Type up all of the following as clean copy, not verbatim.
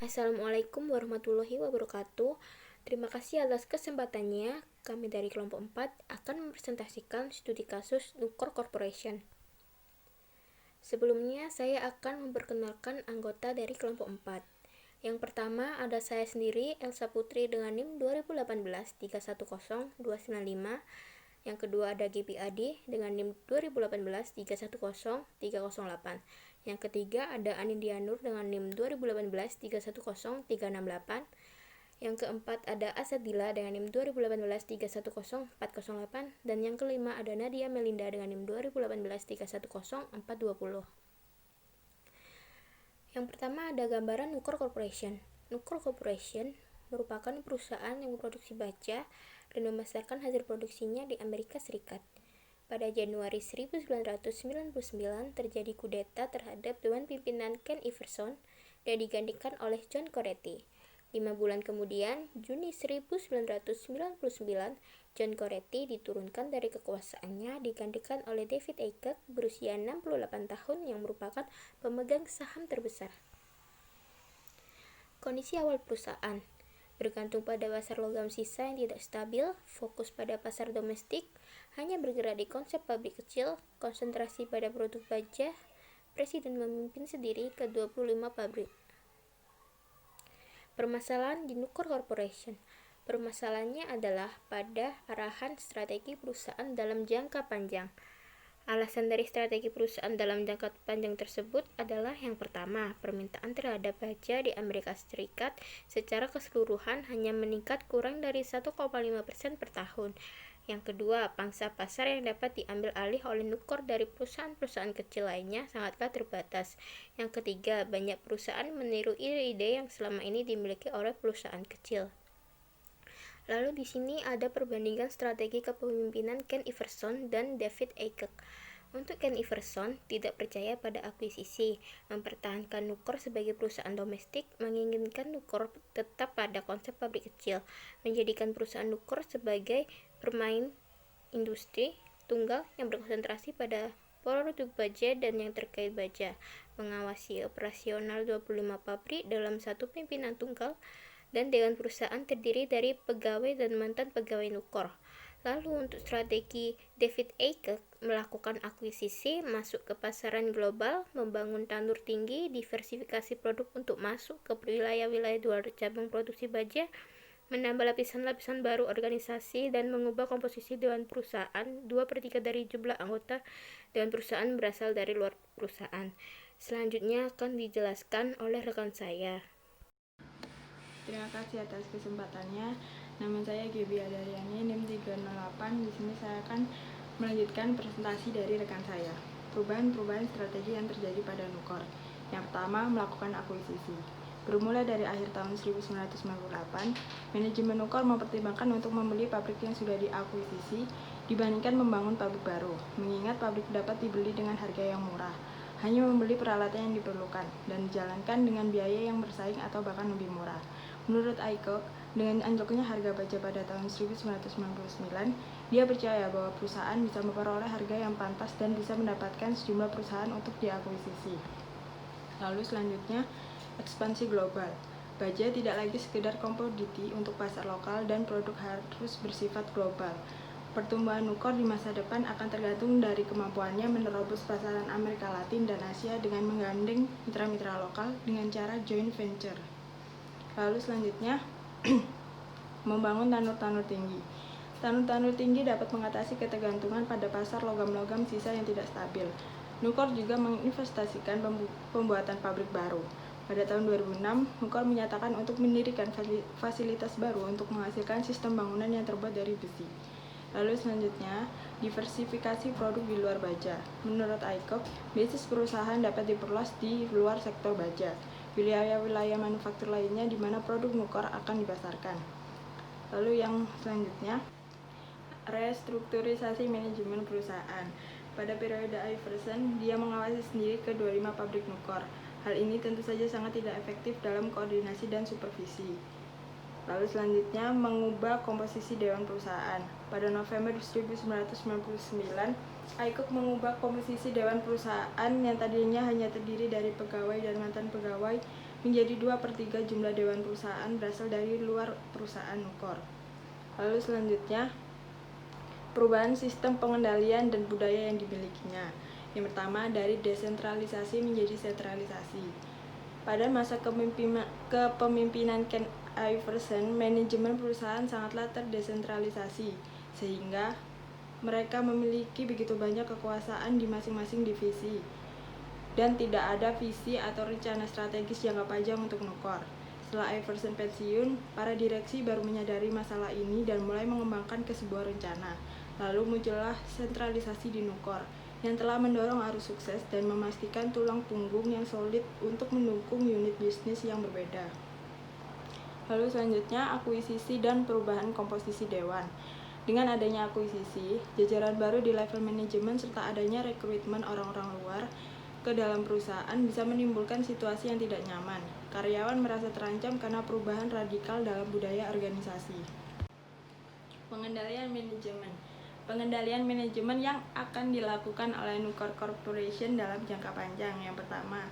Assalamualaikum warahmatullahi wabarakatuh. Terima kasih atas kesempatannya. Kami dari kelompok 4 akan mempresentasikan studi kasus Nucor Corporation. Sebelumnya, saya akan memperkenalkan anggota dari kelompok 4. Yang pertama ada saya sendiri, Elsa Putri dengan NIM 2018-310295. Yang kedua ada Gibi Adi dengan NIM 2018-310308. Yang ketiga ada Anindya Nur dengan NIM 2018-310368. Yang keempat ada Asadila dengan NIM 2018-310408. Dan yang kelima ada Nadia Melinda dengan NIM 2018-310420. Yang pertama ada gambaran Nucor Corporation. Nucor Corporation merupakan perusahaan yang memproduksi baja dan memasarkan hasil produksinya di Amerika Serikat. Pada Januari 1999 terjadi kudeta terhadap Dewan Pimpinan Ken Iverson dan digantikan oleh John Coretti. 5 bulan kemudian, Juni 1999, John Coretti diturunkan dari kekuasaannya digantikan oleh David Aycock berusia 68 tahun yang merupakan pemegang saham terbesar. Kondisi awal perusahaan bergantung pada pasar logam sisa yang tidak stabil, fokus pada pasar domestik, hanya bergerak di konsep pabrik kecil, konsentrasi pada produk baja. Presiden memimpin sendiri ke 25 pabrik. Permasalahan di Nucor Corporation. Permasalahannya adalah pada arahan strategi perusahaan dalam jangka panjang. Alasan dari strategi perusahaan dalam jangka panjang tersebut adalah yang pertama, permintaan terhadap baja di Amerika Serikat secara keseluruhan hanya meningkat kurang dari 1,5% per tahun. Yang kedua, pangsa pasar yang dapat diambil alih oleh Nucor dari perusahaan-perusahaan kecil lainnya sangatlah terbatas. Yang ketiga, banyak perusahaan meniru ide-ide yang selama ini dimiliki oleh perusahaan kecil. Lalu di sini ada perbandingan strategi kepemimpinan Ken Iverson dan David Aycock. Untuk Ken Iverson, tidak percaya pada akuisisi, mempertahankan Nucor sebagai perusahaan domestik, menginginkan Nucor tetap pada konsep pabrik kecil, menjadikan perusahaan Nucor sebagai permain industri tunggal yang berkonsentrasi pada produk baja dan yang terkait baja, mengawasi operasional 25 pabrik dalam satu pimpinan tunggal, dan dewan perusahaan terdiri dari pegawai dan mantan pegawai Nucor. Lalu untuk strategi David Aycock melakukan akuisisi, masuk ke pasaran global, membangun tandur tinggi, diversifikasi produk untuk masuk ke wilayah-wilayah luar cabang produksi baja, menambah lapisan-lapisan baru organisasi, dan mengubah komposisi dewan perusahaan. 2/3 dari jumlah anggota dewan perusahaan berasal dari luar perusahaan. Selanjutnya akan dijelaskan oleh rekan saya. Terima kasih atas kesempatannya. Nama saya Gibi Adariani, NIM 308. Di sini saya akan melanjutkan presentasi dari rekan saya. Perubahan-perubahan strategi yang terjadi pada Nucor. Yang pertama, melakukan akuisisi. Bermula dari akhir tahun 1998, manajemen Nucor mempertimbangkan untuk membeli pabrik yang sudah diakuisisi dibandingkan membangun pabrik baru, mengingat pabrik dapat dibeli dengan harga yang murah, hanya membeli peralatan yang diperlukan, dan dijalankan dengan biaya yang bersaing atau bahkan lebih murah. Menurut Aycock, dengan anjloknya harga baja pada tahun 1999, dia percaya bahwa perusahaan bisa memperoleh harga yang pantas dan bisa mendapatkan sejumlah perusahaan untuk diakuisisi. Lalu selanjutnya, ekspansi global. Baja tidak lagi sekedar komoditi untuk pasar lokal dan produk harus bersifat global. Pertumbuhan Nucor di masa depan akan tergantung dari kemampuannya menerobos pasaran Amerika Latin dan Asia dengan menggandeng mitra-mitra lokal dengan cara joint venture. Lalu selanjutnya, membangun tanur-tanur tinggi. Tanur-tanur tinggi dapat mengatasi ketergantungan pada pasar logam-logam sisa yang tidak stabil. Nucor juga menginvestasikan pembuatan pabrik baru. Pada tahun 2006, Nucor menyatakan untuk mendirikan fasilitas baru untuk menghasilkan sistem bangunan yang terbuat dari besi. Lalu selanjutnya, diversifikasi produk di luar baja. Menurut Aycock, bisnis perusahaan dapat diperluas di luar sektor baja, wilayah-wilayah manufaktur lainnya di mana produk Nucor akan dipasarkan. Lalu yang selanjutnya, restrukturisasi manajemen perusahaan. Pada periode Iverson, dia mengawasi sendiri ke 25 pabrik Nucor. Hal ini tentu saja sangat tidak efektif dalam koordinasi dan supervisi. Lalu selanjutnya, mengubah komposisi dewan perusahaan. Pada November 1999, Aycock mengubah komposisi dewan perusahaan yang tadinya hanya terdiri dari pegawai dan mantan pegawai menjadi 2/3 jumlah dewan perusahaan berasal dari luar perusahaan Nukor. Lalu selanjutnya, perubahan sistem pengendalian dan budaya yang dimilikinya. Yang pertama, dari desentralisasi menjadi sentralisasi. Pada masa kepemimpinan Ken Iverson, manajemen perusahaan sangatlah terdesentralisasi, sehingga mereka memiliki begitu banyak kekuasaan di masing-masing divisi, dan tidak ada visi atau rencana strategis jangka panjang untuk Nukor. Setelah Iverson pensiun, para direksi baru menyadari masalah ini dan mulai mengembangkan ke sebuah rencana. Lalu muncullah sentralisasi di Nukor, yang telah mendorong arus sukses dan memastikan tulang punggung yang solid untuk mendukung unit bisnis yang berbeda. Lalu selanjutnya, akuisisi dan perubahan komposisi dewan. Dengan adanya akuisisi, jajaran baru di level manajemen serta adanya rekrutmen orang-orang luar ke dalam perusahaan bisa menimbulkan situasi yang tidak nyaman. Karyawan merasa terancam karena perubahan radikal dalam budaya organisasi. Pengendalian manajemen. Pengendalian manajemen yang akan dilakukan oleh Nukor Corporation dalam jangka panjang. Yang pertama,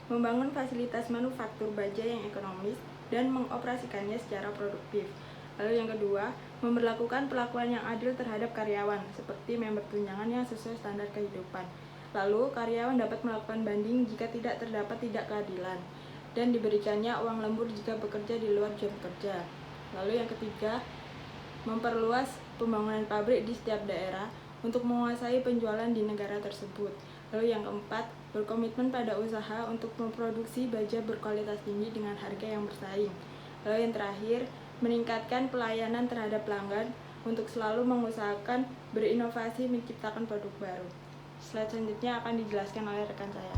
membangun fasilitas manufaktur baja yang ekonomis dan mengoperasikannya secara produktif. Lalu yang kedua, memberlakukan perlakuan yang adil terhadap karyawan, seperti member tunjangan yang sesuai standar kehidupan. Lalu, karyawan dapat melakukan banding jika tidak terdapat tidak keadilan, dan diberikannya uang lembur jika bekerja di luar jam kerja. Lalu yang ketiga, memperluas pembangunan pabrik di setiap daerah untuk menguasai penjualan di negara tersebut. Lalu yang keempat, berkomitmen pada usaha untuk memproduksi baja berkualitas tinggi dengan harga yang bersaing. Lalu yang terakhir, meningkatkan pelayanan terhadap pelanggan untuk selalu mengusahakan berinovasi menciptakan produk baru. Slide selanjutnya akan dijelaskan oleh rekan saya.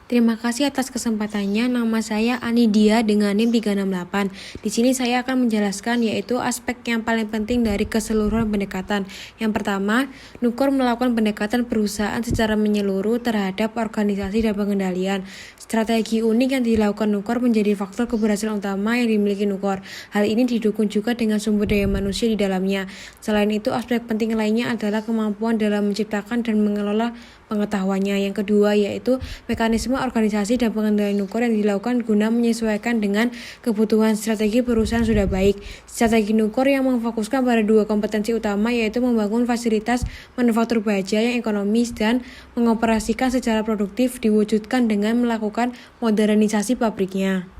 Terima kasih atas kesempatannya. Nama saya Anidia dengan NIM 368. Di sini saya akan menjelaskan yaitu aspek yang paling penting dari keseluruhan pendekatan. Yang pertama, Nukor melakukan pendekatan perusahaan secara menyeluruh terhadap organisasi dan pengendalian. Strategi unik yang dilakukan Nukor menjadi faktor keberhasilan utama yang dimiliki Nukor. Hal ini didukung juga dengan sumber daya manusia di dalamnya. Selain itu, aspek penting lainnya adalah kemampuan dalam menciptakan dan mengelola pengetahuannya. Yang kedua yaitu mekanisme organisasi dan pengendalian Nukor yang dilakukan guna menyesuaikan dengan kebutuhan strategi perusahaan sudah baik. Strategi Nukor yang memfokuskan pada dua kompetensi utama yaitu membangun fasilitas manufaktur baja yang ekonomis dan mengoperasikan secara produktif diwujudkan dengan melakukan modernisasi pabriknya.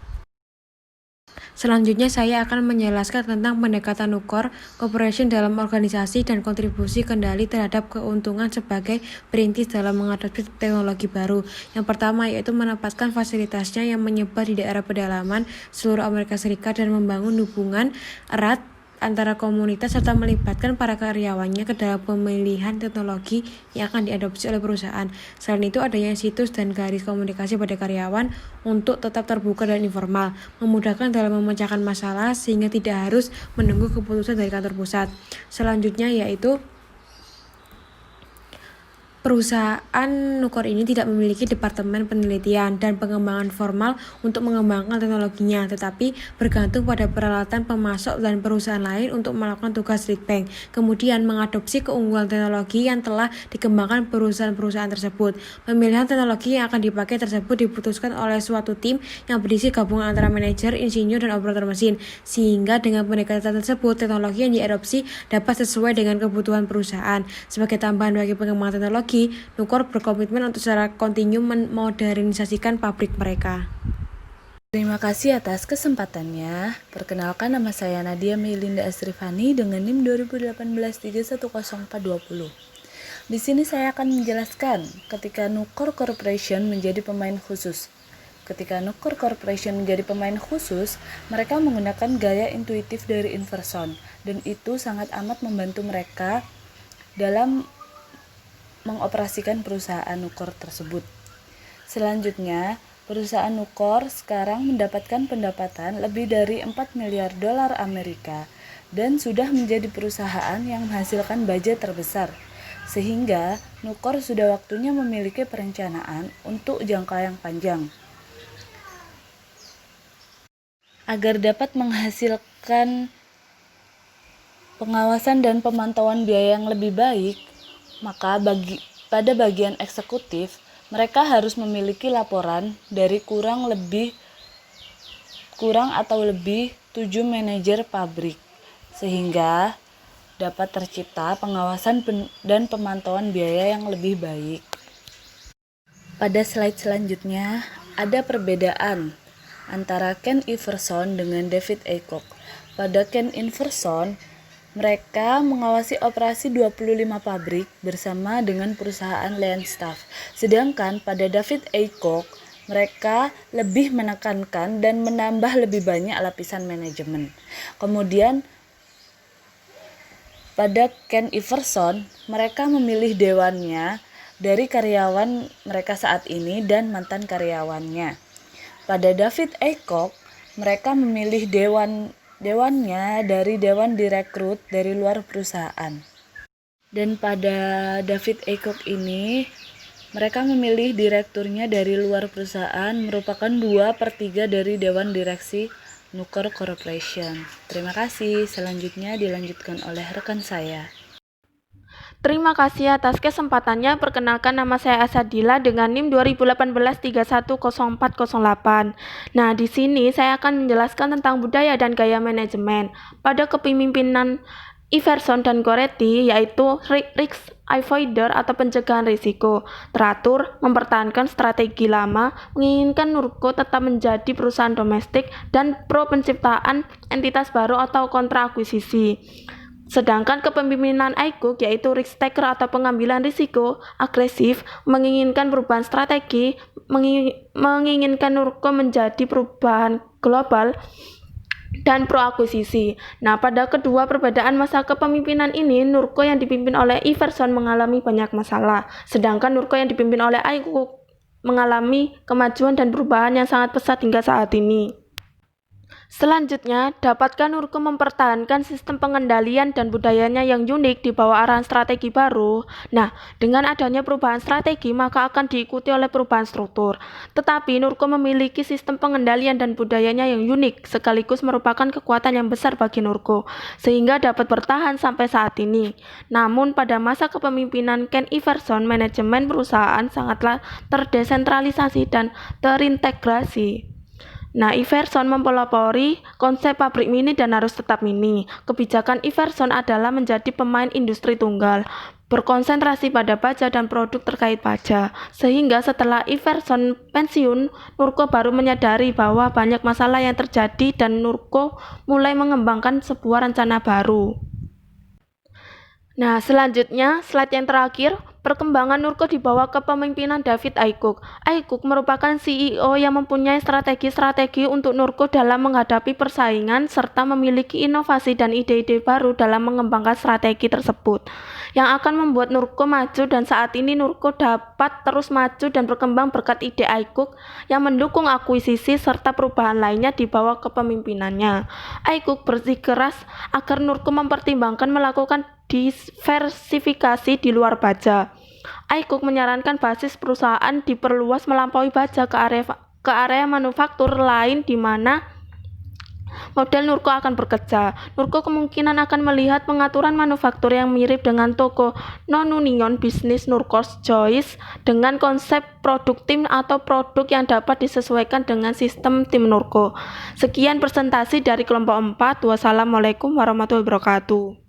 Selanjutnya saya akan menjelaskan tentang pendekatan Nukor Corporation dalam organisasi dan kontribusi kendali terhadap keuntungan sebagai perintis dalam mengadopsi teknologi baru. Yang pertama yaitu menempatkan fasilitasnya yang menyebar di daerah pedalaman seluruh Amerika Serikat dan membangun hubungan erat antara komunitas serta melibatkan para karyawannya ke dalam pemilihan teknologi yang akan diadopsi oleh perusahaan. Selain itu adanya situs dan garis komunikasi pada karyawan untuk tetap terbuka dan informal, memudahkan dalam memecahkan masalah sehingga tidak harus menunggu keputusan dari kantor pusat. Selanjutnya yaitu perusahaan Nukor ini tidak memiliki departemen penelitian dan pengembangan formal untuk mengembangkan teknologinya, tetapi bergantung pada peralatan pemasok dan perusahaan lain untuk melakukan tugas lead bank, kemudian mengadopsi keunggulan teknologi yang telah dikembangkan perusahaan-perusahaan tersebut. Pemilihan teknologi yang akan dipakai tersebut diputuskan oleh suatu tim yang berisi gabungan antara manajer, insinyur, dan operator mesin, sehingga dengan pendekatan tersebut teknologi yang diadopsi dapat sesuai dengan kebutuhan perusahaan. Sebagai tambahan bagi pengembangan teknologi, Nukor berkomitmen untuk secara kontinu memodernisasikan pabrik mereka. Terima kasih atas kesempatannya. Perkenalkan, nama saya Nadia Melinda Asrifani dengan NIM 2018310420. Di sini saya akan menjelaskan ketika Nukor Corporation menjadi pemain khusus. Ketika Nukor Corporation menjadi pemain khusus, mereka menggunakan gaya intuitif dari Iverson, dan itu sangat amat membantu mereka dalam mengoperasikan perusahaan Nukor tersebut. Selanjutnya, perusahaan Nukor sekarang mendapatkan pendapatan lebih dari 4 miliar dolar Amerika dan sudah menjadi perusahaan yang menghasilkan baja terbesar. Sehingga Nukor sudah waktunya memiliki perencanaan untuk jangka yang panjang. Agar dapat menghasilkan pengawasan dan pemantauan biaya yang lebih baik, maka pada bagian eksekutif, mereka harus memiliki laporan dari kurang lebih kurang atau lebih 7 manajer pabrik, sehingga dapat tercipta pengawasan dan pemantauan biaya yang lebih baik. Pada slide selanjutnya, ada perbedaan antara Ken Iverson dengan David Aycock. Pada Ken Iverson, mereka mengawasi operasi 25 pabrik bersama dengan perusahaan Lensstaff. Sedangkan pada David Aycock, mereka lebih menekankan dan menambah lebih banyak lapisan manajemen. Kemudian pada Ken Iverson, mereka memilih dewannya dari karyawan mereka saat ini dan mantan karyawannya. Pada David Aycock, mereka memilih dewannya dari dewan direkrut dari luar perusahaan. Dan pada David Aycock ini, mereka memilih direkturnya dari luar perusahaan, merupakan 2/3 dari dewan direksi Nucor Corporation. Terima kasih. Selanjutnya dilanjutkan oleh rekan saya. Terima kasih atas kesempatannya. Perkenalkan, nama saya Asadila dengan NIM 2018-310408. Nah, di sini saya akan menjelaskan tentang budaya dan gaya manajemen pada kepemimpinan Iverson dan Goretti, yaitu risk avoider atau pencegahan risiko, teratur, mempertahankan strategi lama, menginginkan Nurco tetap menjadi perusahaan domestik, dan pro penciptaan entitas baru atau kontra akuisisi. Sedangkan kepemimpinan Aycock, yaitu risk taker atau pengambilan risiko, agresif, menginginkan perubahan strategi, menginginkan Nurco menjadi perubahan global, dan pro akuisisi. Nah, pada kedua perbedaan masa kepemimpinan ini, Nurco yang dipimpin oleh Iverson mengalami banyak masalah, sedangkan Nurco yang dipimpin oleh Aycock mengalami kemajuan dan perubahan yang sangat pesat hingga saat ini. Selanjutnya, dapatkah Nurco mempertahankan sistem pengendalian dan budayanya yang unik di bawah arahan strategi baru? Nah, dengan adanya perubahan strategi, maka akan diikuti oleh perubahan struktur. Tetapi Nurco memiliki sistem pengendalian dan budayanya yang unik, sekaligus merupakan kekuatan yang besar bagi Nurco, sehingga dapat bertahan sampai saat ini. Namun, pada masa kepemimpinan Ken Iverson, manajemen perusahaan sangatlah terdesentralisasi dan terintegrasi. Nah, Iverson mempelopori konsep pabrik mini dan harus tetap mini. Kebijakan Iverson adalah menjadi pemain industri tunggal, berkonsentrasi pada baja dan produk terkait baja. Sehingga setelah Iverson pensiun, Nurco baru menyadari bahwa banyak masalah yang terjadi dan Nurco mulai mengembangkan sebuah rencana baru. Nah, selanjutnya, slide yang terakhir, perkembangan Nurco di bawah kepemimpinan David Aycock. Aycock merupakan CEO yang mempunyai strategi-strategi untuk Nurco dalam menghadapi persaingan serta memiliki inovasi dan ide-ide baru dalam mengembangkan strategi tersebut, yang akan membuat Nurco maju, dan saat ini Nurco dapat terus maju dan berkembang berkat ide Aycock yang mendukung akuisisi serta perubahan lainnya di bawah kepemimpinannya. Aycock bersikeras agar Nurco mempertimbangkan melakukan diversifikasi di luar baja. Aycock menyarankan basis perusahaan diperluas melampaui baja ke area manufaktur lain di mana model Nurco akan bekerja. Nurco kemungkinan akan melihat pengaturan manufaktur yang mirip dengan toko non-union bisnis Nurco's Choice dengan konsep produk tim atau produk yang dapat disesuaikan dengan sistem tim Nurco. Sekian presentasi dari kelompok 4. Wassalamualaikum warahmatullahi wabarakatuh.